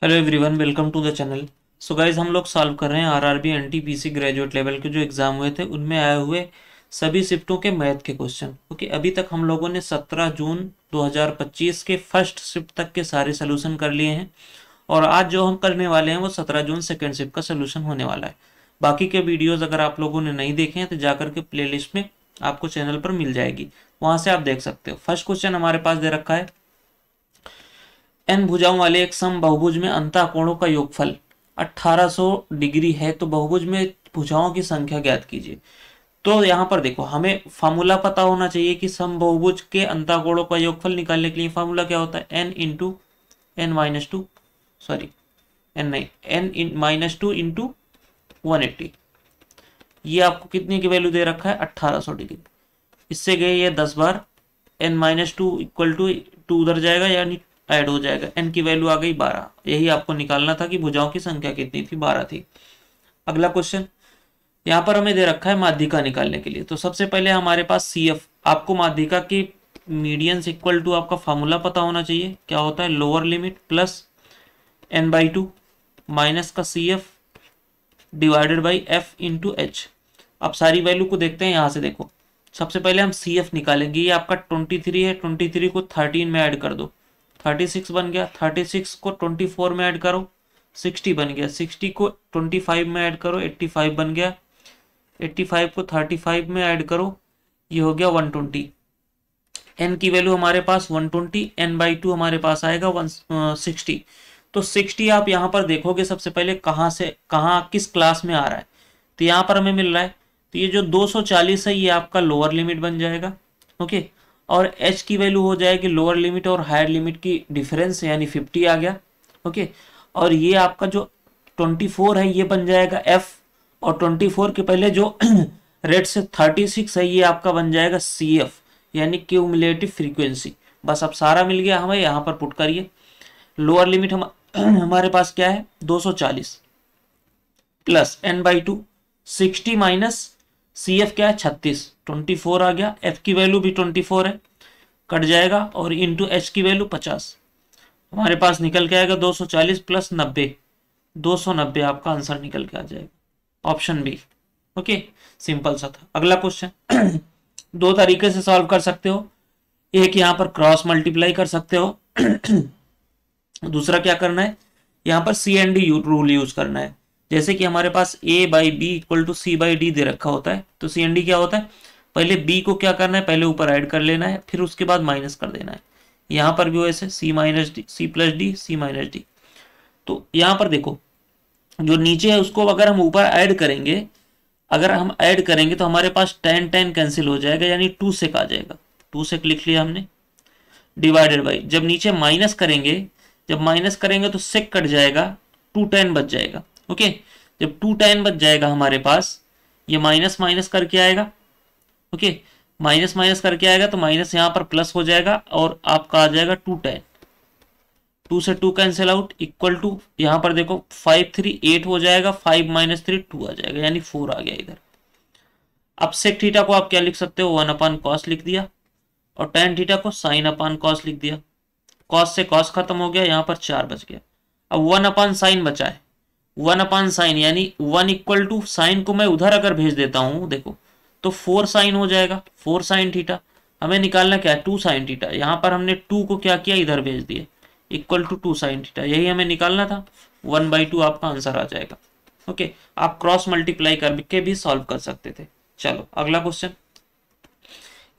Hello everyone, welcome to the channel. So guys, हम लोग solve कर रहे हैं आरआरबी एनटीपीसी ग्रेजुएट लेवल के जो एग्ज़ाम हुए थे उनमें आए हुए सभी शिफ्टों के मैथ के क्वेश्चन। ओके, अभी तक हम लोगों ने 17 जून 2025 के फर्स्ट शिफ्ट तक के सारे सोल्यूशन कर लिए हैं और आज जो हम करने वाले हैं वो 17 जून सेकेंड शिफ्ट का सोल्यूशन होने वाला है। बाकी के वीडियोज़ अगर आप लोगों ने नहीं देखे हैं तो जाकर के प्ले में आपको चैनल पर मिल जाएगी, वहाँ से आप देख सकते हो। फर्स्ट क्वेश्चन हमारे पास दे रखा है, एन भुजाओं वाले एक सम बहुभुज में अंतःकोणों का योगफल 1800 डिग्री है तो बहुभुज में भुजाओं की संख्या ज्ञात कीजिए। तो यहाँ पर देखो, हमें फार्मूला पता होना चाहिए कि सम बहुभुज के अंतःकोणों का योगफल निकालने के लिए फार्मूला क्या होता है, n into n minus two, sorry n नहीं, n in minus two into 180। ये आपको कितने की वैल्यू दे रखा है, 1800 डिग्री। इससे गए ये 10 बार, n minus two equal to two उधर जाएगा यानी ऐड हो जाएगा, एन की वैल्यू आ गई 12। यही आपको निकालना था कि भुजाओं की संख्या कितनी थी, 12 थी। अगला क्वेश्चन, यहाँ पर हमें दे रखा है माध्यिका निकालने के लिए। तो सबसे पहले हमारे पास सी एफ, आपको माध्यिका की मीडियंस इक्वल टू आपका फॉर्मूला पता होना चाहिए, क्या होता है, lower limit plus n by two minus का c f divided by f into h. अब सारी वैल्यू को देखते हैं, यहाँ से देखो। सबसे पहले हम सी एफ निकालेंगे, ये आपका 23 है, 23 को 13 में ऐड कर दो, 36 बन गया। 36 को 24 में ऐड करो, 60 बन गया। 60 को 25 में ऐड करो, 85 बन गया। 85 को 35 में ऐड करो, ये हो गया 120। एन की वैल्यू हमारे पास 120, एन बाई टू हमारे पास आएगा 160। तो 60 आप यहाँ पर देखोगे सबसे पहले कहाँ से कहाँ किस क्लास में आ रहा है, तो यहाँ पर हमें मिल रहा है। तो ये जो 240 है ये आपका लोअर लिमिट बन जाएगा। ओके, और h की वैल्यू हो जाएगी लोअर लिमिट और हायर लिमिट की डिफरेंस, यानी 50 आ गया। ओके, और ये आपका जो 24 है ये बन जाएगा f, और 24 के पहले जो रेट से 36 है ये आपका बन जाएगा cf, यानी क्यूमुलेटिव फ्रीक्वेंसी। बस अब सारा मिल गया हमें, यहाँ पर पुट करिए। लोअर लिमिट हम हमारे पास क्या है, 240 plus n by two, 60 minus c f क्या है, 36, 24 आ गया। एफ की वैल्यू भी 24 है, कट जाएगा, और इंटू एच की वैल्यू 50। हमारे पास निकल के आएगा 240 प्लस 90, 290 आपका आंसर निकल के आ जाएगा, ऑप्शन बी। ओके, सिंपल सा था। अगला क्वेश्चन दो तरीके से सॉल्व कर सकते हो, एक यहाँ पर क्रॉस मल्टीप्लाई कर सकते हो, दूसरा क्या करना है, यहाँ पर c and d rule use करना है। जैसे कि हमारे पास a by b equal to c by d दे रखा होता है, तो सी एंड डी क्या होता है, पहले बी को क्या करना है, पहले ऊपर ऐड कर लेना है, फिर उसके बाद माइनस कर देना है। यहाँ पर भी वैसे c minus d, c plus d, c minus d. तो यहाँ पर देखो, जो नीचे है उसको अगर हम ऊपर ऐड करेंगे, अगर हम ऐड करेंगे तो हमारे पास टेन टेन कैंसिल हो जाएगा, यानी टू सेक आ जाएगा। टू सेक लिख लिया हमने, डिवाइडेड बाई, जब नीचे माइनस करेंगे, जब माइनस करेंगे तो सेक कट जाएगा, 210 बच जाएगा। ओके, जब 210 बच जाएगा हमारे पास, ये माइनस माइनस करके आएगा। ओके, माइनस माइनस करके आएगा तो माइनस यहाँ पर प्लस हो जाएगा और आपका आ जाएगा 210। 2 से 2 कैंसिल आउट, इक्वल टू यहाँ पर देखो 5 3 8 हो जाएगा, 5 माइनस 3 2 आ जाएगा, यानी 4 आ गया इधर। अब सेक थीटा को आप क्या लिख सकते हो, 1 अपान कॉस लिख दिया, और टेन थीटा को साइन अपान कॉस लिख दिया। कॉस से कॉस खत्म हो गया, यहाँ पर 4 बच गया। अब 1 अपान साइन बचा है, 1 अपान साइन यानी 1 इक्वल टू साइन को मैं उधर अगर भेज देता हूं देखो, तो 4 साइन हो जाएगा, 4 साइन थीटा। हमें निकालना क्या है, 2 साइन थीटा। यहाँ पर हमने 2 को क्या किया, इधर भेज दिए, इक्वल टू 2 साइन थीटा, यही हमें निकालना था। 1/2 आपका आंसर आ जाएगा। ओके, आप क्रॉस मल्टीप्लाई करके भी सॉल्व कर सकते थे। चलो अगला क्वेश्चन,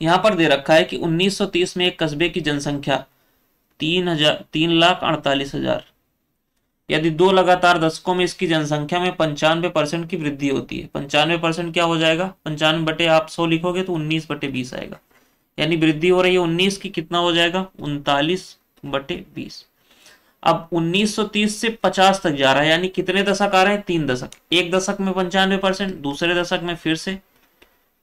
यहाँ पर दे रखा है कि 1930 में एक कस्बे की जनसंख्या 3,48,000, यदि दो लगातार दशकों में इसकी जनसंख्या में 95% की वृद्धि होती है। 95% क्या हो जाएगा, 95 बटे आप 100 लिखोगे तो 19/20 आएगा, यानी वृद्धि हो रही है 19 की, कितना हो जाएगा, 39/20। अब 1930 से 50 तक जा रहा है, यानी कितने दशक आ रहे हैं, 3 दशक। एक दशक में 95%, दूसरे दशक में फिर से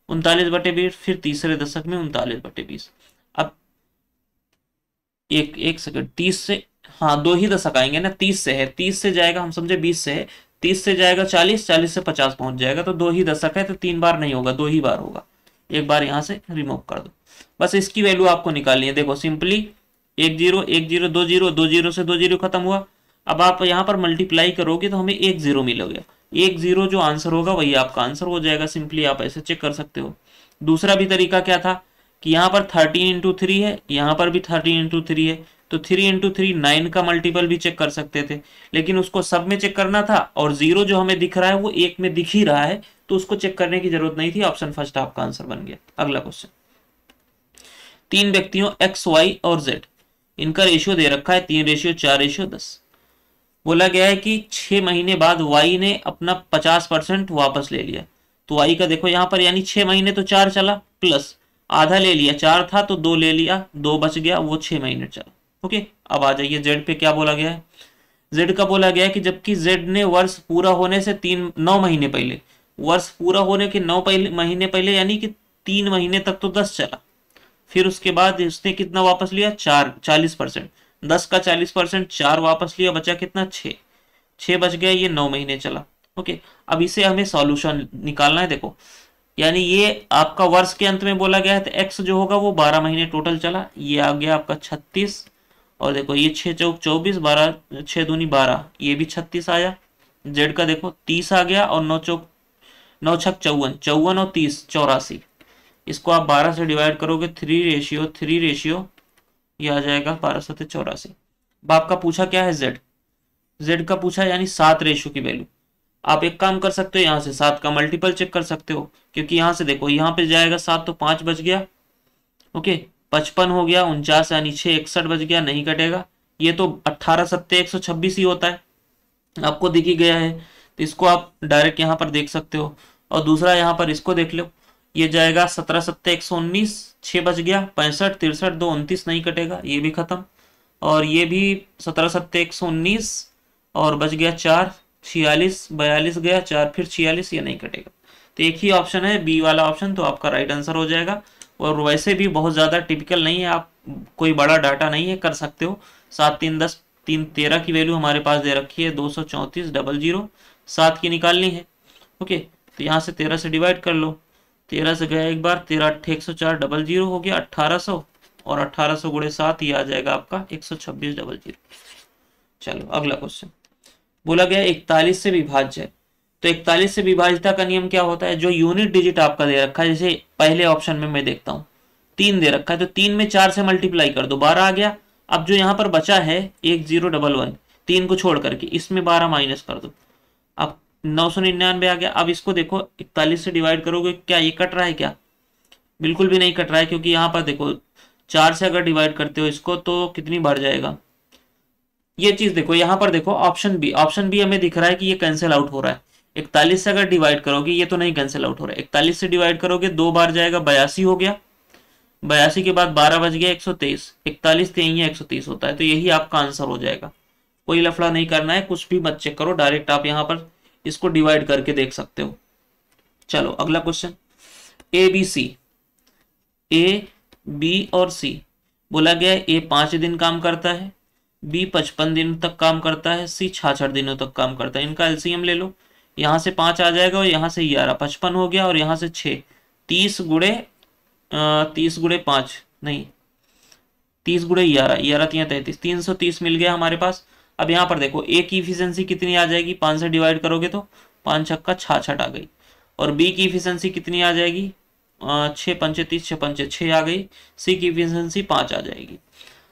39/20, फिर तीसरे दशक में 39/20। अब एक सेकंड, 30 से, हाँ दो ही दशक आएंगे ना, 30 से है, 30 से जाएगा, हम समझे 20 से है, 30 से जाएगा 40, 40 से 50 पहुंच जाएगा, तो दो ही दशक है, तो 3 बार नहीं होगा, दो ही बार होगा। एक बार यहां से रिमूव कर दो, बस इसकी वैल्यू आपको निकालनी है। देखो सिंपली 1 0 1 0 2 0, 2 0 से 2 0 खत्म हुआ। अब आप यहाँ पर मल्टीप्लाई करोगे तो हमें एक जीरो मिलेगा, एक जीरो जो आंसर होगा वही आपका आंसर हो जाएगा। सिंपली आप ऐसे चेक कर सकते हो। दूसरा भी तरीका क्या था कि यहाँ पर 13 × 3 है, यहाँ पर भी 13 × 3 है, तो 3 × 3 9 का मल्टीपल भी चेक कर सकते थे, लेकिन उसको सब में चेक करना था और जीरो जो हमें दिख रहा है वो एक में दिख ही रहा है, तो उसको चेक करने की जरूरत नहीं थी। ऑप्शन फर्स्ट आपका आंसर बन गया। अगला क्वेश्चन, 3 व्यक्तियों x, y और z, इनका रेशियो दे रखा है 3:4:10। बोला गया है कि 6 महीने बाद y ने अपना 50% वापस ले लिया। तो y का देखो यहाँ पर, यानी 6 महीने तो 4 चला, प्लस आधा ले लिया, 4 था तो 2 ले लिया, 2 बच गया, वो 6 महीने चला। ओके, अब आ जाइए z पे क्या बोला गया है। z का बोला गया है कि जबकि z ने वर्ष पूरा होने से 9 महीने पहले, वर्ष पूरा होने के 9 महीने पहले यानी कि 3 महीने तक तो 10 चला, फिर उसके बाद उसने कितना वापस लिया, 40%, 10 का 40%, 4 वापस लिया, बचा कितना, 6 बच गया, ये 9 महीने चला। ओके, अब इसे हमें सॉल्यूशन निकालना है। देखो, यानी ये आपका वर्ष के अंत में बोला गया है, तो एक्स जो होगा वो 12 महीने टोटल चला, ये आ गया आपका 36, और देखो ये 6 चौक 24, 12 6 दूनी 12, ये भी 36 आया। जेड का देखो 30 आ गया, और 9 चौक 9 छक 54, 54 और 30 84, इसको आप 12 से डिवाइड करोगे, 3:3, ये आ जाएगा 12 7 84। अब आपका पूछा क्या है, जेड का पूछा, यानी 7 रेशियो की वैल्यू। आप एक काम कर सकते हो, यहाँ से 7 का मल्टीपल चेक कर सकते हो, क्योंकि यहाँ से देखो यहाँ पे जाएगा 7 तो 5 बच गया। ओके, 55 हो गया, 49 यानी 6, 61 बच गया, नहीं कटेगा। ये तो 18 7 126 ही होता है, आपको दिख ही गया है, तो इसको आप डायरेक्ट यहाँ पर देख सकते हो। और दूसरा यहाँ पर इसको देख लो, ये जाएगा 17 7 119, 6 बच गया, 65 63 2 29, नहीं कटेगा, ये भी खत्म। और ये भी 17 7 119 और बच गया 4, 46 42 गया 4, फिर 46, ये नहीं कटेगा। तो एक ही ऑप्शन है बी वाला ऑप्शन, तो आपका राइट आंसर हो जाएगा। और वैसे भी बहुत ज़्यादा टिपिकल नहीं है, आप कोई बड़ा डाटा नहीं है, कर सकते हो। 7 3 10 3 13 की वैल्यू हमारे पास दे रखी है, 234 00 7 की निकालनी है। ओके, तो यहाँ से 13 से डिवाइड कर लो, 13 से गया एक बार, 13 8 104 00 हो गया 1800, और 1800 गुणे 7, ये आ जाएगा आपका 126 00। चलो अगला क्वेश्चन, बोला गया 41 से विभाज्य है। तो 41 से विभाज्यता का नियम क्या होता है, जो यूनिट डिजिट आपका दे रखा है, जैसे पहले ऑप्शन में मैं देखता हूँ 3 दे रखा है, तो 3 में 4 से मल्टीप्लाई कर दो, 12 आ गया। अब जो यहाँ पर बचा है 1011, 3 को छोड़ करके इसमें 12 माइनस कर दो, अब 999 आ गया। अब इसको देखो 41 से डिवाइड करोगे, क्या ये कट रहा है क्या, बिल्कुल भी नहीं कट रहा है, क्योंकि यहाँ पर देखो 4 से अगर डिवाइड करते हो इसको तो कितनी बढ़ जाएगा। ये चीज देखो, यहाँ पर देखो ऑप्शन बी हमें दिख रहा है कि ये कैंसिल आउट हो रहा है। 41 से अगर डिवाइड करोगे, ये तो नहीं कैंसिल आउट हो रहा है, 41 से डिवाइड करोगे 2 बार जाएगा, 82 हो गया, 82 के बाद 12 बच गया 123, 41 से यही 130 होता है, तो यही आपका आंसर हो जाएगा। कोई लफड़ा नहीं करना है, कुछ भी मत चेक करो, डायरेक्ट आप यहाँ पर इसको डिवाइड करके देख सकते हो। चलो अगला क्वेश्चन, ए बी और सी, बोला गया है ए 5 दिन काम करता है, बी 55 दिन तक काम करता है, सी 66 दिनों तक काम करता है। इनका एलसीएम ले लो, यहाँ से 5 आ जाएगा और यहाँ से 11, 55 हो गया, और यहाँ से 6, 30 गुणे 5 नहीं 30 गुणे 11, 11 33, 330 मिल गया हमारे पास। अब यहाँ पर देखो ए की इफिशियंसी कितनी आ जाएगी, 5 से डिवाइड करोगे तो 5 छक्का 66 आ गई, और बी की इफिशियंसी कितनी आ जाएगी, 6 पंचे 30, 6 पंचे 6 आ गई, सी की इफिशियंसी 5 आ जाएगी।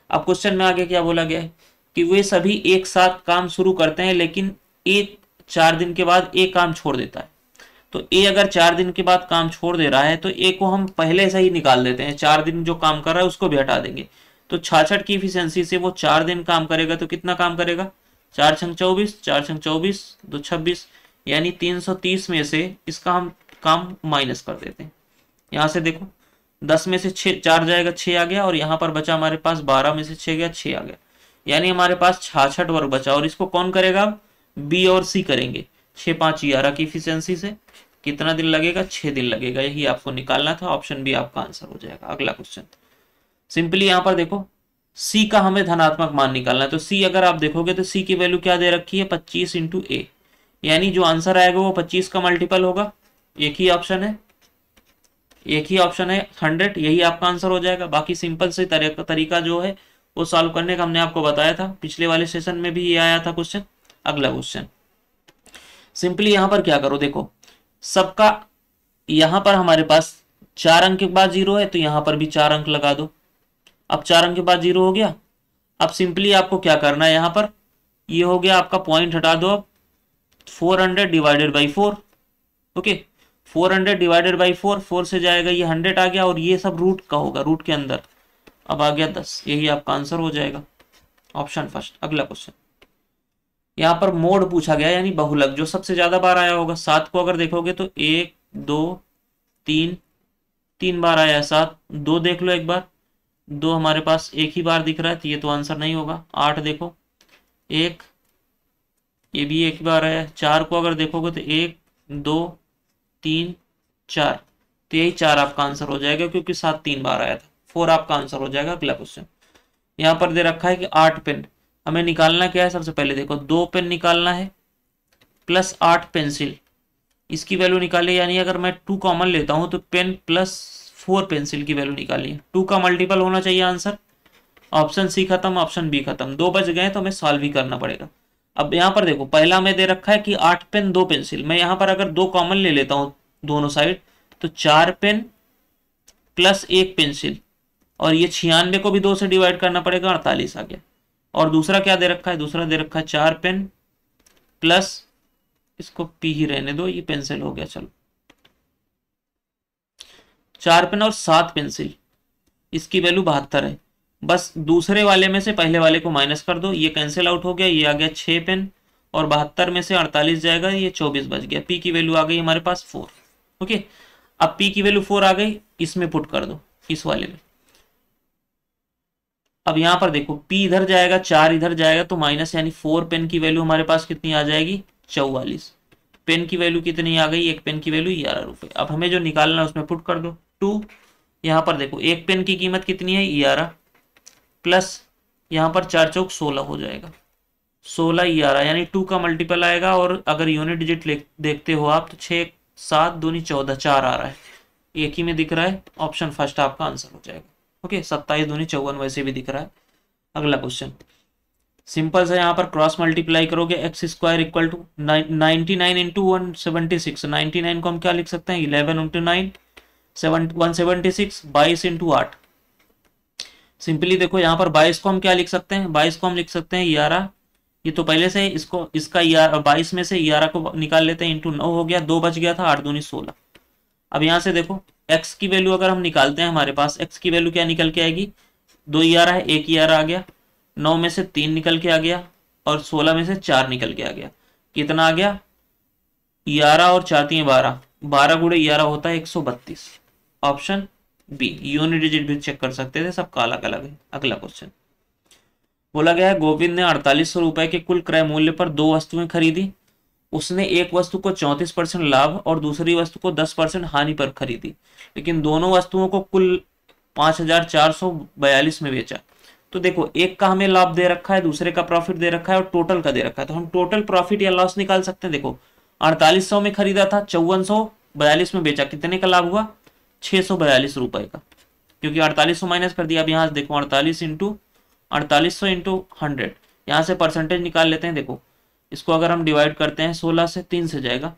अब क्वेश्चन में आगे क्या बोला गया है कि वे सभी एक साथ काम शुरू करते हैं, लेकिन ए 4 दिन के बाद ए काम छोड़ देता है। तो ए अगर 4 दिन के बाद काम छोड़ दे रहा है, तो ए को हम पहले से ही निकाल देते हैं, 4 दिन जो काम कर रहा है उसको भी हटा देंगे। तो 66 की इफिशियंसी से वो 4 दिन काम करेगा, तो कितना काम करेगा, 4 छंग 24, 4 छंग 24 2 26, यानी 330 में से इसका हम काम माइनस कर देते हैं। यहाँ से देखो 10 में से 6 4 जाएगा, 6 आ गया, और यहाँ पर बचा हमारे पास 12 में से 6 गया, 6 आ गया, यानी हमारे पास 66 वर्ग बचा। और इसको कौन करेगा, बी और सी करेंगे। 6 5 11 की इफिशियंसी से कितना दिन लगेगा, 6 दिन लगेगा, यही आपको निकालना था। ऑप्शन बी आपका आंसर हो जाएगा। अगला क्वेश्चन, सिंपली यहाँ पर देखो सी का हमें धनात्मक मान निकालना है। तो सी अगर आप देखोगे तो सी की वैल्यू क्या दे रखी है, 25 × ए, यानी जो आंसर आएगा वो 25 का मल्टीपल होगा। एक ही ऑप्शन है 100, यही आपका आंसर हो जाएगा। बाकी सिंपल से तरीका जो है वो सॉल्व करने का हमने आपको बताया था, पिछले वाले सेशन में भी ये आया था क्वेश्चन। अगला क्वेश्चन सिंपली यहाँ पर क्या करो, देखो सबका यहाँ पर हमारे पास 4 अंक के बाद 0 है, तो यहाँ पर भी 4 अंक लगा दो। अब 4 अंक के बाद 0 हो गया। अब सिंपली आपको क्या करना है, यहाँ पर ये हो गया आपका, पॉइंट हटा दो। अब 400 divided by 4, okay 400 divided by 4, 4 से जाएगा ये 100 आ गया, और ये सब रूट का होगा, रूट के अंदर। अब आ गया 10, यही आपका आंसर हो जाएगा, ऑप्शन फर्स्ट। अगला क्वेश्चन यहाँ पर मोड पूछा गया, यानी बहुलक, जो सबसे ज्यादा बार आया होगा। 7 को अगर देखोगे तो 1 2 3, 3 बार आया है 7। 2 देख लो एक बार, 2 हमारे पास एक ही बार दिख रहा है, तो ये तो आंसर नहीं होगा। 8 देखो 1, ये भी एक बार आया है। 4 को अगर देखोगे तो 1 2 3 4, तो यही 4 आपका आंसर हो जाएगा, क्योंकि 7 3 बार आया था। 4 आपका आंसर हो जाएगा। अगला क्वेश्चन यहाँ पर दे रखा है कि 8 पेन हमें निकालना क्या है। सबसे पहले देखो 2 पेन निकालना है प्लस 8 पेंसिल, इसकी वैल्यू निकाली। यानी अगर मैं 2 कॉमन लेता हूं तो पेन प्लस 4 पेंसिल की वैल्यू निकाली है। 2 का मल्टीपल होना चाहिए आंसर। ऑप्शन सी खत्म, ऑप्शन बी खत्म, 2 बच गए तो हमें सॉल्व ही करना पड़ेगा। अब यहाँ पर देखो पहला में दे रखा है कि 8 पेन 2 पेंसिल, मैं यहाँ पर अगर 2 कॉमन ले लेता हूँ दोनों साइड, तो 4 पेन प्लस 1 पेंसिल, और ये 96 को भी 2 से डिवाइड करना पड़ेगा, 48 आ गया। और दूसरा क्या दे रखा है, दूसरा दे रखा है 4 पेन प्लस, इसको पी ही रहने दो, ये पेंसिल हो गया, चलो 4 पेन और 7 पेंसिल, इसकी वैल्यू 72 है। बस दूसरे वाले में से पहले वाले को माइनस कर दो, ये कैंसिल आउट हो गया, ये आ गया 6 पेन, और 72 में से 48 जाएगा, ये 24 बच गया। पी की वैल्यू आ गई हमारे पास 4, ओके। अब पी की वैल्यू 4 आ गई, इसमें पुट कर दो, इस वाले में। अब यहां पर देखो P इधर जाएगा, 4 इधर जाएगा, तो माइनस, यानी 4 पेन की वैल्यू हमारे पास कितनी आ जाएगी, 44। पेन की वैल्यू कितनी आ गई, एक पेन की वैल्यू 11 रुपए। अब हमें जो निकालना है उसमें पुट कर दो 2। यहाँ पर देखो एक पेन की कीमत कितनी है, 11, प्लस यहाँ पर 4 चौक 16 हो जाएगा, 16 11, यानी 2 का मल्टीपल आएगा। और अगर यूनिट डिजिट देखते हो आप तो 6 7 दूनी 14, 4 आ रहा है, एक ही में दिख रहा है, ऑप्शन फर्स्ट आपका आंसर हो जाएगा, ओके। 27 दूनी 54 वैसे भी दिख रहा है। अगला क्वेश्चन सिंपल सा, यहाँ पर क्रॉस मल्टीप्लाई करोगे, x square equal to 99 into 176। 99 को हम क्या लिख सकते हैं, 11 इंटू 9 176, 22 इंटू 8। सिंपली देखो यहाँ पर 22 को हम क्या लिख सकते हैं, 22 को हम लिख सकते हैं 11, ये तो पहले से इसको, इसका 22 में से 11 को निकाल लेते हैं, इंटू 9 हो गया, 2 बच गया था, 8 दूनी 16। अब यहाँ से देखो x की वैल्यू अगर हम निकालते हैं, हमारे पास x की वैल्यू क्या निकल के आएगी, 2 11 है, 1 11 आ गया, 9 में से 3 निकल के आ गया, और 16 में से 4 निकल के आ गया, कितना आ गया, 11 और 4 3 12, 12 गुणे 11 होता है 132, ऑप्शन बी। यूनिट डिजिट भी चेक कर सकते थे, सबका अलग अलग है। अगला क्वेश्चन बोला गया है, गोविंद ने 4800 रुपए के कुल क्रय मूल्य पर 2 वस्तुएं खरीदी। उसने एक वस्तु को 34% लाभ और दूसरी वस्तु को 10% हानि पर खरीदी, लेकिन दोनों वस्तुओं को कुल 5442 में बेचा। तो देखो एक का हमें लाभ दे रखा है, दूसरे का प्रॉफिट दे रखा है, और टोटल का दे रखा है, तो हम टोटल प्रॉफिट या लॉस निकाल सकते हैं। देखो 4800 में खरीदा था, 5442 में बेचा, कितने का लाभ हुआ, 642 रुपए का, क्योंकि 4800 माइनस कर दिया। अब यहाँ से देखो 4800 इंटू 100, यहाँ से परसेंटेज निकाल लेते हैं। देखो इसको अगर हम डिवाइड करते हैं 16 से, 3 से जाएगा,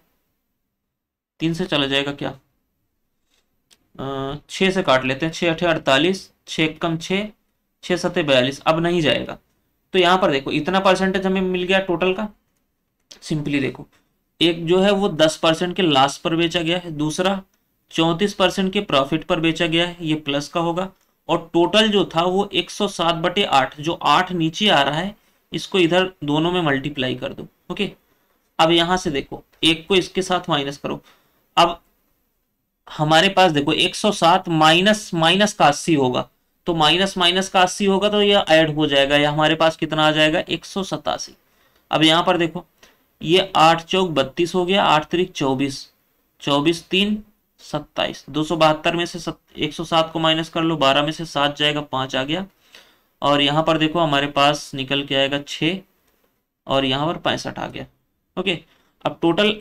3 से चला जाएगा क्या, 6 से काट लेते हैं, 6 8 48, 6 कम 6, 6 7 42, अब नहीं जाएगा। तो यहाँ पर देखो इतना परसेंटेज हमें मिल गया टोटल का। सिंपली देखो एक जो है वो 10% के लॉस पर बेचा गया है, दूसरा 34% के प्रॉफिट पर बेचा गया है, ये प्लस का होगा। और टोटल जो था वो 107/8, जो 8 नीचे आ रहा है, इसको इधर दोनों में मल्टीप्लाई कर दो, ओके। अब यहां से देखो एक को इसके साथ माइनस करो। अब हमारे पास देखो 107 माइनस माइनस का 80 होगा, तो माइनस माइनस का 80 होगा तो यह ऐड हो जाएगा, या हमारे पास कितना आ जाएगा, 187। अब यहां पर देखो ये 8 चौक 32 हो गया, 8 त्रिक 24, 24 3 27, 272 में से 107 को माइनस कर लो, 12 में से 7 जाएगा, 5 आ गया। और यहाँ पर देखो हमारे पास निकल के आएगा 6, और यहाँ पर 65 आ गया, ओके। अब टोटल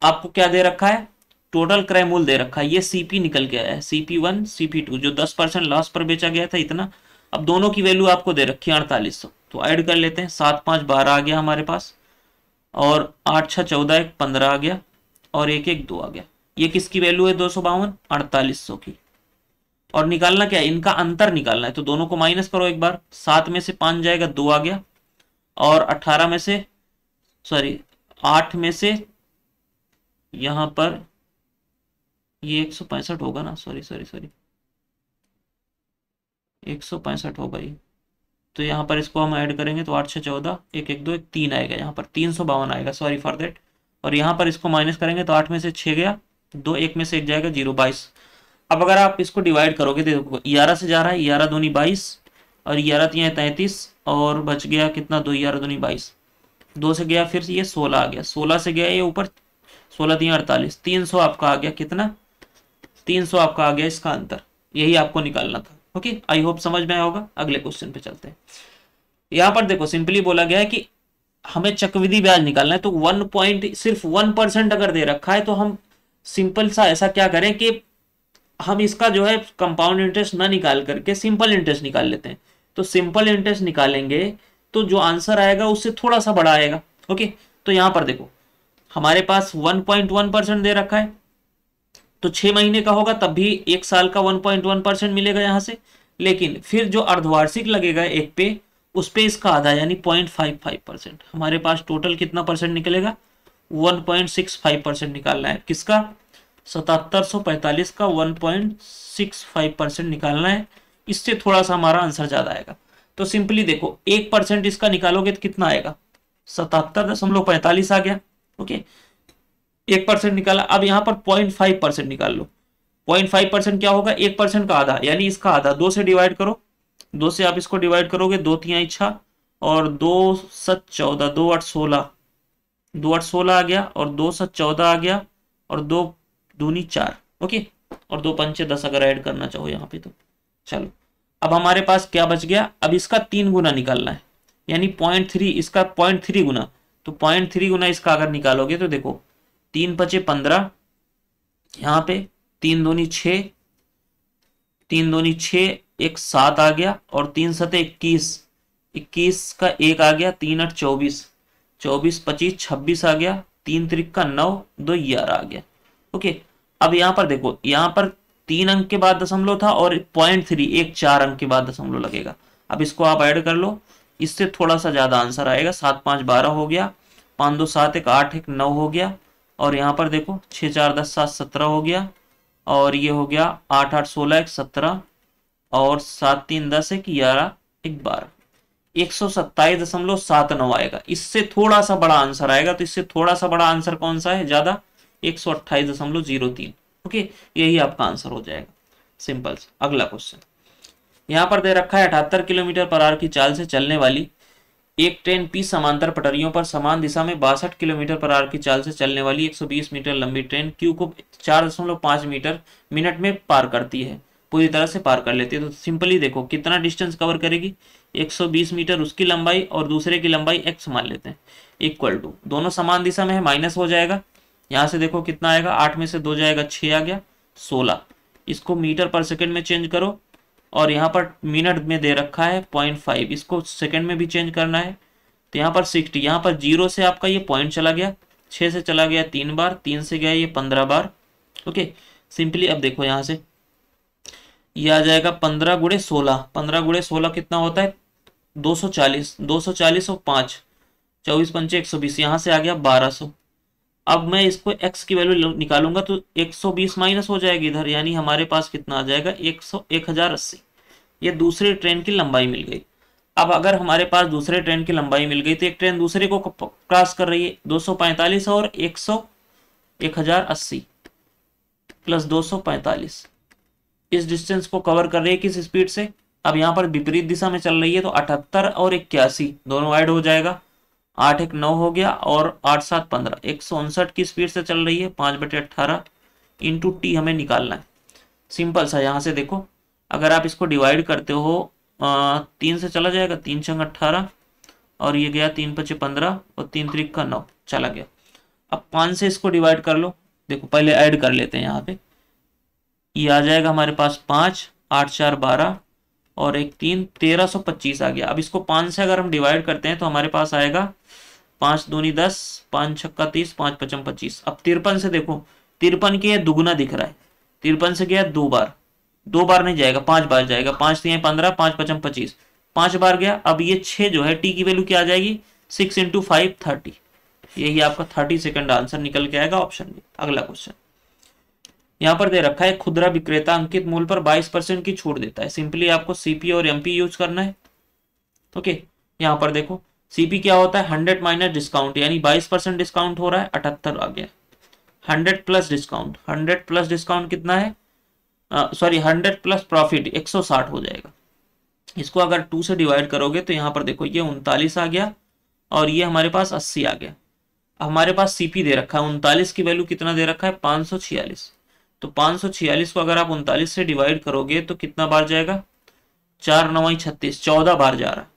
आपको क्या दे रखा है, टोटल क्रय मूल्य दे रखा है, ये सीपी निकल के आया है, CP1 CP2, जो 10% लॉस पर बेचा गया था इतना, अब दोनों की वैल्यू आपको दे रखी है 4800, तो ऐड कर लेते हैं। 7 5 12 आ गया हमारे पास, और 8 6 14 1 15 आ गया, और 1 1 2 आ गया। ये किसकी वैल्यू है 252? 4800 की। और निकालना क्या है, इनका अंतर निकालना है, तो दोनों को माइनस करो एक बार। 7 में से 5 जाएगा 2 आ गया, और 18 में से, सॉरी 8 में से यहां पर ये 165 होगा ना, सॉरी सॉरी सॉरी 165 होगा ये। तो यहाँ पर इसको हम ऐड करेंगे तो 8 6 14 1 1 2 1 3 आएगा, यहाँ पर 352 आएगा, सॉरी फॉर दैट। और यहाँ पर इसको माइनस करेंगे तो 8 में से 6 गया, 2 1 में से 1 जाएगा 0, 22। अब अगर आप इसको डिवाइड करोगे तो देखो 11 से जा रहा है, 11 दूनी 22, और 11 तिया 33, और बच गया कितना, 2 11 दूनी 22, 2 से गया फिर ये 16 आ गया, 16 से गया ये ऊपर 16 तिया 48, 300 आपका आ गया कितना, 300 आपका आ गया इसका अंतर। यही आपको निकालना था। ओके, आई होप समझ में आया होगा। अगले क्वेश्चन पे चलते हैं। यहाँ पर देखो सिंपली बोला गया है कि हमें चक्रवृद्धि ब्याज निकालना है, तो सिर्फ 1% अगर दे रखा है तो हम सिंपल सा ऐसा क्या करें कि हम इसका जो है कंपाउंड इंटरेस्ट ना निकाल करके सिंपल इंटरेस्ट निकाल लेते हैं। तो सिंपल इंटरेस्ट निकालेंगे तो जो आंसर आएगा उससे थोड़ा सा बड़ा आएगा। ओके, तो यहां पर देखो हमारे पास 1.1% दे रखा है, तो 6 महीने का होगा तब भी एक साल का 1.1% मिलेगा यहां से। लेकिन फिर जो अर्धवार्षिक लगेगा एक पे, उस पे इसका आधा यानी 0.55%। हमारे पास टोटल कितना परसेंट निकलेगा, 1.65% निकालना है। किसका, 7745 का 1.65% निकालना है। इससे थोड़ा सा हमारा आंसर ज्यादा आएगा। तो सिंपली देखो 1% इसका निकालोगे तो कितना आएगा, 77.45 आ गया। ओके, 1% निकाला। अब यहाँ पर 0.5% निकाल लो। 0.5% क्या होगा, 1% का आधा यानी इसका आधा। 2 से डिवाइड करो, 2 से आप इसको डिवाइड करोगे, 2 3 6, और 2 7 14, 2 8 16, 2 8 16 आ गया, और 2 7 14 आ गया, और 2 दूनी 4। ओके, और 2 पंचे 10 अगर ऐड करना चाहो यहाँ पे तो। चलो, अब हमारे पास क्या बच गया, अब इसका 3 गुना निकालना है, यानी 0.3, इसका 0.3 गुना। तो 0.3 गुना इसका अगर निकालोगे तो देखो 3 पचे 15, यहाँ पे 3 दूनी 6, 3 दूनी 6, 1 7 आ गया, और 3 सते 21, 21 का 1 आ गया, 3 8 24, 24 25 26 आ गया, 3 त्रिक का 9, 2 11 आ गया। ओके, अब यहाँ पर देखो, यहाँ पर 3 अंक के बाद दशमलव था, और 0.3 एक 4 अंक के बाद दशमलव लगेगा। अब इसको आप ऐड कर लो, इससे थोड़ा सा ज्यादा आंसर आएगा। 7 5 12 हो गया, 5 2 7 1 8 1 9 हो गया, और यहाँ पर देखो 6 4 10 7 17 हो गया, और ये हो गया 8 8 16 1 17, और 7 3 10 1 11 1 12, 127.79 आएगा। इससे थोड़ा सा बड़ा आंसर आएगा। तो इससे थोड़ा सा बड़ा आंसर कौन सा है, ज्यादा, 128.03। ओके, यही आपका आंसर हो जाएगा। सिंपल। अगला क्वेश्चन यहाँ पर दे रखा है 78 किलोमीटर पर आवर की चाल से चलने वाली एक ट्रेन पी समांतर पटरियों पर समान दिशा में 62 किलोमीटर पर आवर की चाल से चलने वाली 120 मीटर लंबी ट्रेन क्यू को 4.5 मीटर मिनट में पार करती है, पूरी तरह से पार कर लेती है। तो सिंपली देखो कितना डिस्टेंस कवर करेगी, 120 मीटर उसकी लंबाई और दूसरे की लंबाई x मान लेते हैं, इक्वल टू, दोनों समान दिशा में है, माइनस हो जाएगा। यहाँ से देखो कितना आएगा, 8 में से 2 जाएगा, 6 आ गया, 16। इसको मीटर पर सेकेंड में चेंज करो, और यहाँ पर मिनट में दे रखा है 0.5, इसको सेकंड में भी चेंज करना है। तो यहाँ पर 60, यहाँ पर 0 से आपका ये पॉइंट चला गया, 6 से चला गया 3 बार, 3 से गया ये 15 बार। ओके, सिंपली अब देखो यहाँ से ये आ जाएगा 15 गुणे 16, 15 गुणे 16 कितना होता है, 240, 240 और 5, 24 पंचे 120, यहाँ से आ गया 1200। अब मैं इसको x की वैल्यू निकालूंगा तो 120 माइनस हो जाएगी इधर, यानी हमारे पास कितना आ जाएगा, 1080। ये दूसरी ट्रेन की लंबाई मिल गई। अब अगर हमारे पास दूसरे ट्रेन की लंबाई मिल गई तो एक ट्रेन दूसरे को क्रॉस कर रही है, 245 और 1080 प्लस 245, इस डिस्टेंस को कवर कर रही है किस स्पीड से। अब यहाँ पर विपरीत दिशा में चल रही है, तो 78 और 81 दोनों ऐड हो जाएगा, 8 1 9 हो गया, और 8 7 15, 159 की स्पीड से चल रही है, 5/18 इंटू टी हमें निकालना है। सिंपल सा, यहाँ से देखो अगर आप इसको डिवाइड करते हो 3 से चला जाएगा, 3 6 18, और ये गया 3 5 15, और 3 3 का 9 चला गया। अब 5 से इसको डिवाइड कर लो, देखो पहले ऐड कर लेते हैं। यहाँ पे ये आ जाएगा हमारे पास 5, 8 4 12, और एक 3, 1325 आ गया। अब इसको 5 से अगर हम डिवाइड करते हैं तो हमारे पास आएगा 5 दूनी 10, 5 छक्का 30, 5 पचम 25। अब 53 से देखो, 53 के दुगुना दिख रहा है, 53 से गया 2 बार, 2 बार नहीं जाएगा 5 बार जाएगा, 5 3 15, 5 पचम 25, 5 बार गया। अब ये 6 जो है टी की वैल्यू क्या आ जाएगी, 6 × 5 30। यही आपका 30 सेकंड आंसर निकल के आएगा ऑप्शन बी। अगला क्वेश्चन यहाँ पर दे रखा है, खुदरा विक्रेता अंकित मूल्य पर 22% की छूट देता है। सिंपली आपको सीपी और एमपी यूज करना है। ओके, यहाँ पर देखो सीपी क्या होता है, 100 माइनस डिस्काउंट, यानी 22% डिस्काउंट हो रहा है, 78 आ गया। 100 प्लस डिस्काउंट, 100 प्लस डिस्काउंट कितना है, सॉरी 100 प्लस प्रॉफिट 160 हो जाएगा। इसको अगर 2 से डिवाइड करोगे तो यहाँ पर देखो ये 39 आ गया और ये हमारे पास 80 आ गया। हमारे पास सीपी दे रखा है, 39 की वैल्यू कितना दे रखा है, 546। तो 546 को अगर आप 39 से डिवाइड करोगे तो कितना बार जाएगा, 4 9 36, 14 बार जा रहा है।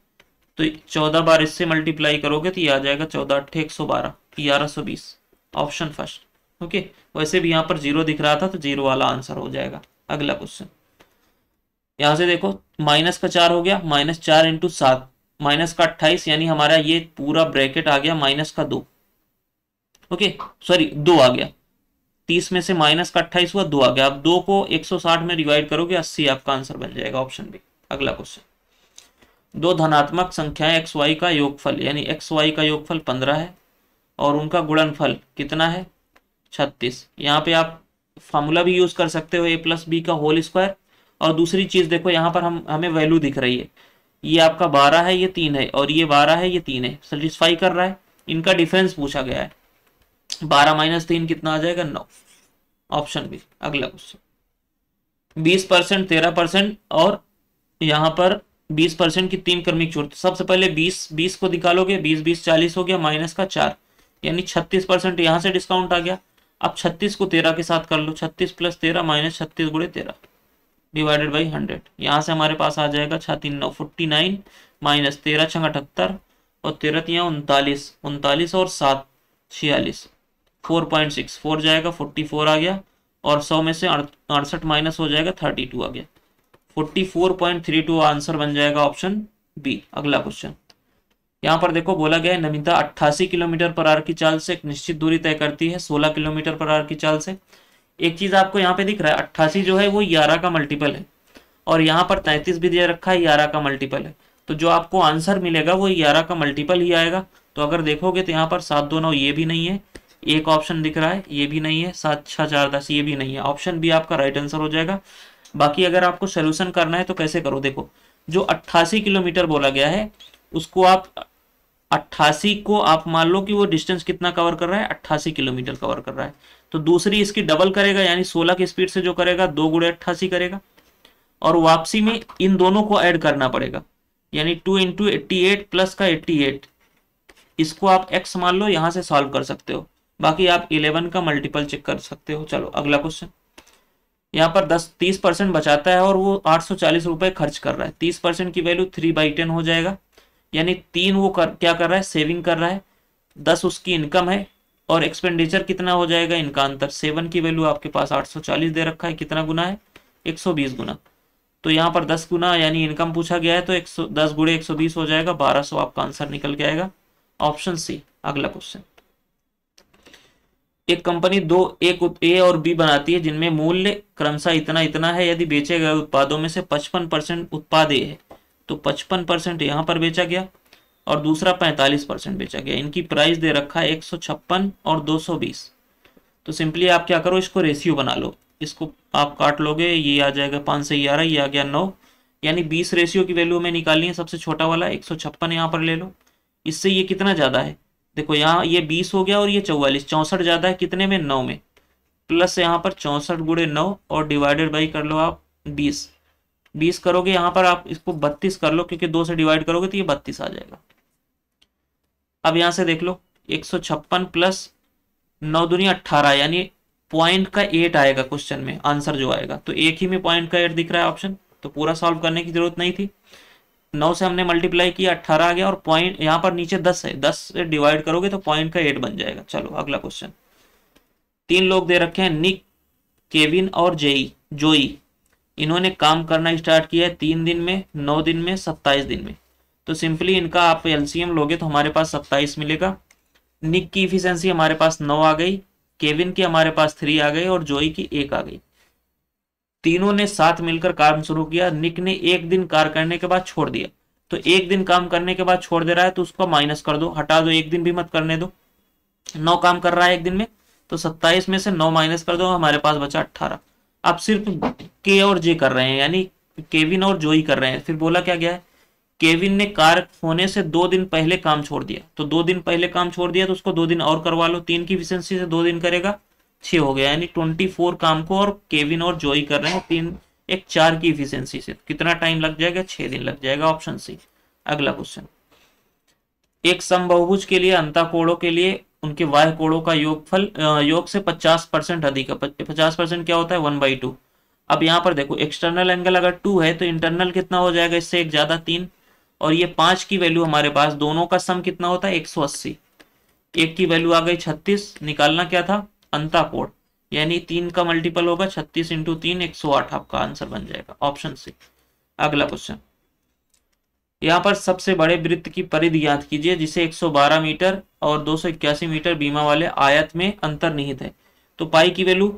तो 14 बार इससे मल्टीप्लाई करोगे तो ये आ जाएगा 14 8 112, 1120, ऑप्शन फर्स्ट। ओके, वैसे भी यहाँ पर 0 दिख रहा था तो 0 वाला आंसर हो जाएगा। अगला क्वेश्चन यहाँ से देखो, माइनस का 4 हो गया, -4 × 7, माइनस का 28, यानी हमारा ये पूरा ब्रैकेट आ गया माइनस का 2। ओके सॉरी 2 आ गया, 30 में से माइनस का 28 हुआ, 2 आ गया। अब 2 को 160 में डिवाइड करोगे 80 आपका आंसर बन जाएगा, ऑप्शन बी। अगला क्वेश्चन, दो धनात्मक संख्याएं एक्स वाई का योगफल, यानी एक्स वाई का योगफल 15 है और उनका गुणनफल कितना है, 36। यहाँ पे आप फॉर्मूला भी यूज कर सकते हो, a+b का होल स्क्वायर। और दूसरी चीज देखो यहाँ पर हमें वैल्यू दिख रही है, ये आपका 12 है, ये 3 है, और ये 12 है, ये 3 है, सेटिस्फाई कर रहा है। इनका डिफरेंस पूछा गया है, 12 - 3 कितना आ जाएगा, 9, ऑप्शन बी। अगला क्वेश्चन, 20%, 13% और यहाँ पर 20% की 3 क्रमिक छूट। सबसे पहले 20 को निकालोगे, 20 40 हो गया, माइनस का 4, यानी 36% यहाँ से डिस्काउंट आ गया। अब 36 को 13 के साथ कर लो, 36 + 13 - 36 × 13 डिवाइडेड बाई 100। यहाँ से हमारे पास आ जाएगा 6 3 9 49 - 13 6 78 और 13 3 39, 39 और 7 46, 4.64 जाएगा, 44 आ गया। और 100 में से 68 माइनस हो जाएगा, 32 आ गया, 44.32 आंसर बन जाएगा ऑप्शन बी। अगला क्वेश्चन यहाँ पर देखो, बोला गया है नमिता 88 किलोमीटर/आवर की चाल से एक निश्चित दूरी तय करती है 16 किलोमीटर/आवर की चाल से। एक चीज आपको यहाँ पे दिख रहा है, 88 जो है वो 11 का मल्टीपल है और यहाँ पर 33 भी दे रखा है, 11 का मल्टीपल है। तो जो आपको आंसर मिलेगा वो 11 का मल्टीपल ही आएगा। तो अगर देखोगे तो यहाँ पर 7 2 9 ये भी नहीं है, एक ऑप्शन दिख रहा है ये भी नहीं है, 7 6 4 10 ये भी नहीं है, ऑप्शन बी आपका राइट आंसर हो जाएगा। बाकी अगर आपको सोल्यूशन करना है तो कैसे करो, देखो जो 88 किलोमीटर बोला गया है उसको आप 88 को आप मान लो कि वो डिस्टेंस कितना कवर कर रहा है, 88 किलोमीटर कवर कर रहा है। तो दूसरी इसकी डबल करेगा, यानी 16 की स्पीड से जो करेगा 2 × 88 करेगा। और वापसी में इन दोनों को ऐड करना पड़ेगा, यानी 2 × 88 प्लस का 88, इसको आप x मान लो, यहां से सॉल्व कर सकते हो। बाकी आप 11 का मल्टीपल चेक कर सकते हो। चलो अगला क्वेश्चन, यहाँ पर 30% बचाता है और वो 840 रुपए खर्च कर रहा है। 30% की वैल्यू 3/10 हो जाएगा, यानी 3 वो क्या कर रहा है, सेविंग कर रहा है, 10 उसकी इनकम है और एक्सपेंडिचर कितना हो जाएगा, इनका अंतर। 7 की वैल्यू आपके पास 840 दे रखा है, कितना गुना है, 120 गुना। तो यहाँ पर 10 गुना यानी इनकम पूछा गया है, तो 10 × 120 हो जाएगा, 1200 आपका आंसर निकल के आएगा, ऑप्शन सी। अगला क्वेश्चन, एक कंपनी एक ए और बी बनाती है जिनमें मूल्य क्रमशः इतना इतना है। यदि बेचे गए उत्पादों में से 55% उत्पाद ए है तो 55% यहाँ पर बेचा गया और दूसरा 45% बेचा गया। इनकी प्राइस दे रखा है 156 और 220। तो सिंपली आप क्या करो, इसको रेशियो बना लो, इसको आप काट लोगे, ये आ जाएगा 5 से 11, ये आ गया 9, यानी 20 रेशियो की वैल्यू में निकालनी है। सबसे छोटा वाला 156 यहाँ पर ले लो, इससे ये कितना ज्यादा है, देखो यहाँ ये 20 हो गया और ये 44, 64 ज्यादा है कितने में, 9 में, प्लस यहाँ पर 64 × 9 और डिवाइडेड बाई कर लो आप 20 करोगे, यहाँ पर आप इसको 32 कर लो क्योंकि 2 से डिवाइड करोगे तो ये 32 आ जाएगा। अब यहाँ से देख लो 156 प्लस 9 दूनी 18, यानी पॉइंट का 8 आएगा क्वेश्चन में आंसर जो आएगा। तो एक ही में पॉइंट का 8 दिख रहा है ऑप्शन, तो पूरा सॉल्व करने की जरूरत नहीं थी। 9 से हमने मल्टीप्लाई किया, 18 आ गया और पॉइंट यहाँ पर नीचे 10 है, 10 से डिवाइड करोगे तो पॉइंट का 8 बन जाएगा। चलो अगला क्वेश्चन, 3 लोग दे रखे हैं, निक, केविन और जोई। इन्होंने काम करना स्टार्ट किया है 3 दिन में, 9 दिन में, 27 दिन में। तो सिंपली इनका आप एलसीएम लोगे तो हमारे पास 27 मिलेगा। निक की इफिशियंसी हमारे पास 9 आ गई, केविन की हमारे पास 3 आ गई और जोई की 1 आ गई। तीनों ने साथ मिलकर काम शुरू किया। निक ने 1 दिन कार्य करने के बाद छोड़ दिया, तो 1 दिन काम करने के बाद छोड़ दे रहा है तो उसको माइनस कर दो, हटा दो, 1 दिन भी मत करने दो। 9 काम कर रहा है 1 दिन में, तो 27 में से 9 माइनस कर दो, हमारे पास बचा 18। आप सिर्फ के और जे कर रहे हैं, यानी केविन और जोई कर रहे हैं। फिर बोला क्या गया है, केविन ने कार होने से 2 दिन पहले काम छोड़ दिया, तो 2 दिन पहले काम छोड़ दिया तो उसको 2 दिन और करवा लो। 3 की एफिशिएंसी से 2 दिन करेगा 6 हो गया, यानी 24 काम को और केविन और जोई कर रहे हैं 3 एक 4 की एफिशिएंसी से। कितना टाइम लग जाएगा, 6 दिन लग जाएगा, ऑप्शन सी। अगला क्वेश्चन, एक समबाहुभुज के लिए अंतःकोणों के लिए उनके बाह्य कोणों का योगफल योग से 50% अधिक है। 50% क्या होता है, 1/2। अब यहाँ पर देखो एक्सटर्नल एंगल अगर 2 है तो इंटरनल कितना हो जाएगा, इससे एक ज्यादा 3, और ये 5 की वैल्यू हमारे पास, दोनों का सम कितना होता है 180। एक की वैल्यू आ गई 36, निकालना क्या था अंतःकोण, यानी 3 का मल्टीपल होगा 36 × 3 108, आपका आंसर बन जाएगा, ऑप्शन सी। अगला क्वेश्चन, यहाँ पर सबसे बड़े वृत्त की परिधि ज्ञात कीजिए जिसे 112 मीटर और 281 मीटर बीमा वाले आयत में अंतर्निहित है। तो पाई की वैल्यू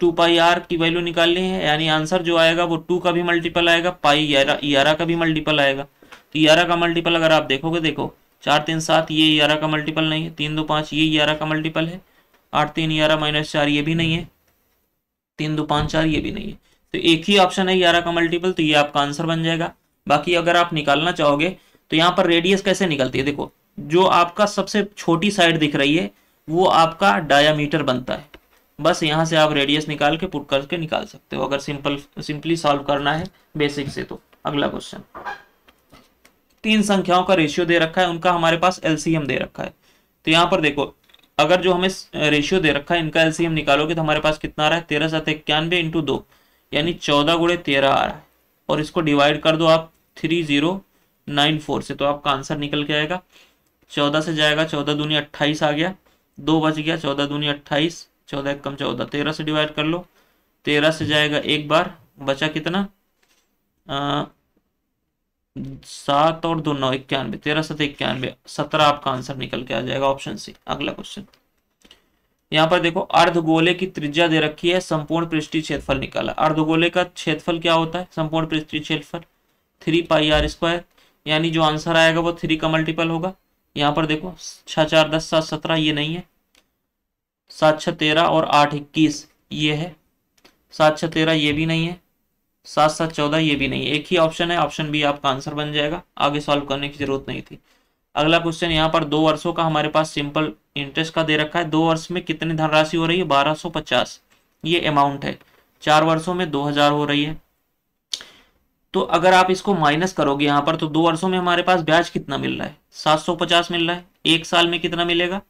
2πr की वैल्यू निकालनी है, यानी आंसर जो आएगा वो 2 का भी मल्टीपल आएगा, पाई इयारा का भी मल्टीपल आएगा। तो इयारा का मल्टीपल अगर आप देखोगे, देखो 4 3 7 ये इयारा का मल्टीपल नहीं है, 3 2 5 ये इयारा का मल्टीपल है, 8 3 इयारा -4 ये भी नहीं है, 3 2 5 4 ये भी नहीं है। तो एक ही ऑप्शन है इयारा का मल्टीपल, तो ये आपका आंसर बन जाएगा। बाकी अगर आप निकालना चाहोगे तो यहाँ पर रेडियस कैसे निकलती है, देखो जो आपका सबसे छोटी साइड दिख रही है वो आपका डायामीटर बनता है। बस यहाँ से आप रेडियस निकाल के पुट करके निकाल सकते हो, अगर सिंपली सॉल्व करना है बेसिक से। तो अगला क्वेश्चन, 3 संख्याओं का रेशियो दे रखा है, उनका हमारे पास एलसीएम दे रखा है। तो यहाँ पर देखो अगर जो हमें रेशियो दे रखा है इनका एलसीएम निकालोगे तो हमारे पास कितना आ रहा है, 13 7 91 × 2, यानी 14 × 13 आ रहा है, और इसको डिवाइड कर दो आप 3094 से, तो आपका आंसर निकल के आएगा। 14 से जाएगा 14 दूनी 28 आ गया, 2 बच गया, 14 दूनी 28, 14 कम 14, 13 से डिवाइड कर लो, 13 से जाएगा एक बार, बचा कितना 7 और 2 9 91, 13 7 91, 17 आपका आंसर निकल के आ जाएगा, ऑप्शन सी। अगला क्वेश्चन, यहाँ पर देखो अर्धगोले की त्रिज्या दे रखी है, संपूर्ण पृष्ठीय क्षेत्रफल निकाला। अर्धगोले का क्षेत्रफल क्या होता है, संपूर्ण पृष्ठीय क्षेत्रफल 3πr², यानी जो आंसर आएगा वो 3 का मल्टीपल होगा। यहाँ पर देखो 6 4 10 7 17 ये नहीं है, 7 6 13 और 8 21 ये है, 7 6 13 ये भी नहीं है, 7 7 14 ये भी नहीं है। एक ही ऑप्शन है, ऑप्शन बी आपका आंसर बन जाएगा, आगे सॉल्व करने की जरूरत नहीं थी। अगला क्वेश्चन, यहाँ पर 2 वर्षों का हमारे पास सिंपल इंटरेस्ट का दे रखा है। 2 वर्ष में कितनी धनराशि हो रही है, 1250 ये अमाउंट है, 4 वर्षों में 2000 हो रही है। तो अगर आप इसको माइनस करोगे यहाँ पर, तो 2 वर्षों में हमारे पास ब्याज कितना मिल रहा है, 750 मिल रहा है। 1 साल में कितना मिलेगा,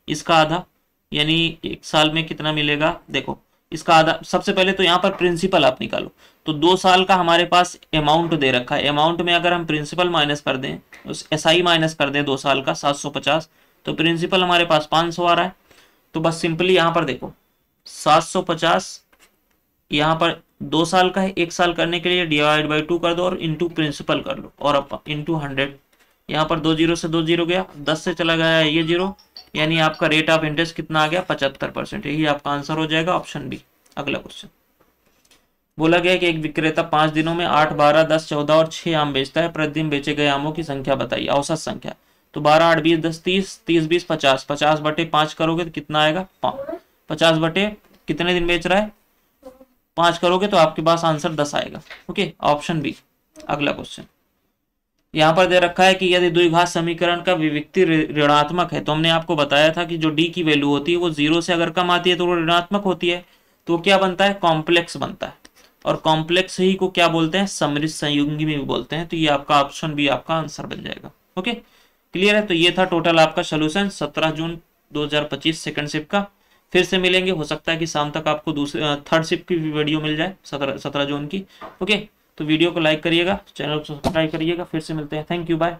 इसका आधा, यानी 1 साल में कितना मिलेगा, देखो इसका आधा। सबसे पहले तो यहाँ पर प्रिंसिपल आप निकालो, तो 2 साल का हमारे पास अमाउंट दे रखा है, अमाउंट में अगर हम प्रिंसिपल माइनस कर दें, उस एसआई माइनस कर दें 2 साल का 750, तो प्रिंसिपल हमारे पास 500 आ रहा है। तो बस सिंपली यहाँ पर देखो 750 यहाँ पर 2 साल का है, 1 साल करने के लिए डिवाइड बाई 2 कर दो और इंटू प्रिंसिपल कर लो, और अब इंटू 100, यहाँ पर 2 जीरो से 2 जीरो गया, 10 से चला गया ये जीरो, यानी आपका रेट ऑफ इंटरेस्ट कितना आ गया 75%, यही आपका आंसर हो जाएगा, ऑप्शन बी। अगला क्वेश्चन, बोला गया कि एक विक्रेता 5 दिनों में 8 12 10 14 और 6 आम बेचता है, प्रतिदिन बेचे गए आमों की संख्या बताइए, औसत संख्या। तो 12 8 20 10 30 30 20 50, 50 बटे 5 करोगे तो कितना आएगा, 50 बटे कितने दिन बेच रहा है 5 करोगे तो आपके पास आंसर 10 आएगा, ओके, ऑप्शन बी। अगला क्वेश्चन, यहाँ पर दे रखा है कि यदि द्विघात समीकरण का विविक्ति ऋणात्मक है, तो हमने आपको बताया था कि जो डी की वैल्यू होती है वो 0 से अगर कम आती है तो वो ऋणात्मक होती है, तो क्या बनता है, कॉम्प्लेक्स बनता है, और कॉम्प्लेक्स ही को क्या बोलते हैं, सममित संयुग्मी में भी बोलते हैं। तो ये आपका ऑप्शन बी आपका आंसर बन जाएगा, ओके, क्लियर है। तो ये था टोटल आपका सोल्यूशन 17 जून 2025 सेकंड शिफ्ट का। फिर से मिलेंगे, हो सकता है कि शाम तक आपको दूसरे थर्ड शिफ्ट की वीडियो मिल जाए 17 जून की, ओके। तो वीडियो को लाइक करिएगा, चैनल को सब्सक्राइब करिएगा, फिर से मिलते हैं, थैंक यू, बाय।